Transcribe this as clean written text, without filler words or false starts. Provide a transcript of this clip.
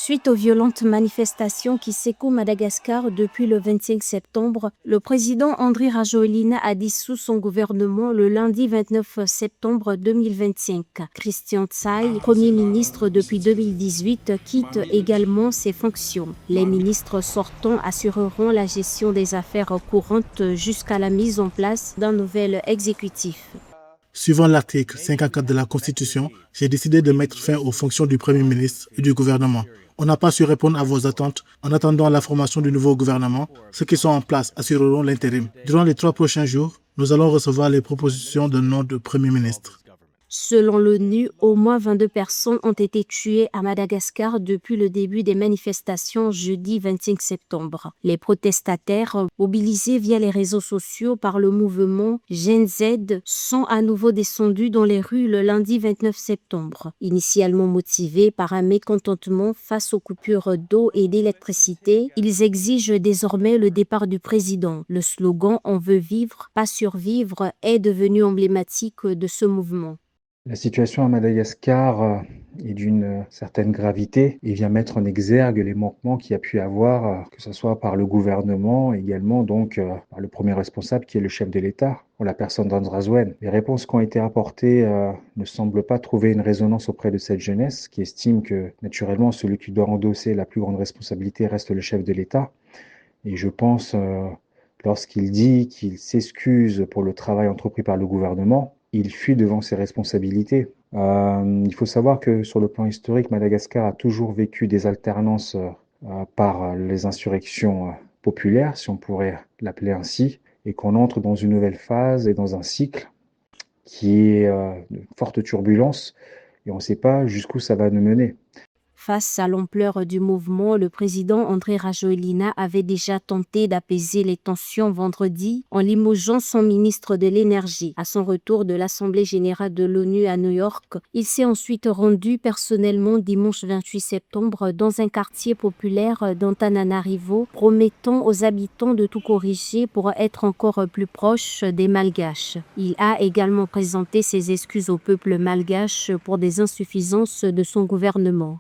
Suite aux violentes manifestations qui secouent Madagascar depuis le 25 septembre, le président Andry Rajoelina a dissous son gouvernement le lundi 29 septembre 2025. Christian Tsaï, Premier ministre depuis 2018, quitte également ses fonctions. Les ministres sortants assureront la gestion des affaires courantes jusqu'à la mise en place d'un nouvel exécutif. Suivant l'article 54 de la Constitution, j'ai décidé de mettre fin aux fonctions du Premier ministre et du gouvernement. On n'a pas su répondre à vos attentes. En attendant la formation du nouveau gouvernement, ceux qui sont en place assureront l'intérim. Durant les 3 prochains jours, nous allons recevoir les propositions de nom de Premier ministre. Selon l'ONU, au moins 22 personnes ont été tuées à Madagascar depuis le début des manifestations jeudi 25 septembre. Les protestataires, mobilisés via les réseaux sociaux par le mouvement Gen Z, sont à nouveau descendus dans les rues le lundi 29 septembre. Initialement motivés par un mécontentement face aux coupures d'eau et d'électricité, ils exigent désormais le départ du président. Le slogan « On veut vivre, pas survivre » est devenu emblématique de ce mouvement. La situation à Madagascar est d'une certaine gravité et vient mettre en exergue les manquements qu'il y a pu avoir, que ce soit par le gouvernement, également donc par le premier responsable qui est le chef de l'État, en la personne d'Andrazwen. Les réponses qui ont été apportées ne semblent pas trouver une résonance auprès de cette jeunesse qui estime que naturellement celui qui doit endosser la plus grande responsabilité reste le chef de l'État. Et je pense, lorsqu'il dit qu'il s'excuse pour le travail entrepris par le gouvernement, il fuit devant ses responsabilités. Il faut savoir que sur le plan historique, Madagascar a toujours vécu des alternances par les insurrections populaires, si on pourrait l'appeler ainsi, et qu'on entre dans une nouvelle phase et dans un cycle qui est de forte turbulence, et on ne sait pas jusqu'où ça va nous mener. Face à l'ampleur du mouvement, le président Andry Rajoelina avait déjà tenté d'apaiser les tensions vendredi en limogeant son ministre de l'Énergie. À son retour de l'Assemblée générale de l'ONU à New York, il s'est ensuite rendu personnellement dimanche 28 septembre dans un quartier populaire d'Antananarivo, promettant aux habitants de tout corriger pour être encore plus proche des Malgaches. Il a également présenté ses excuses au peuple malgache pour des insuffisances de son gouvernement.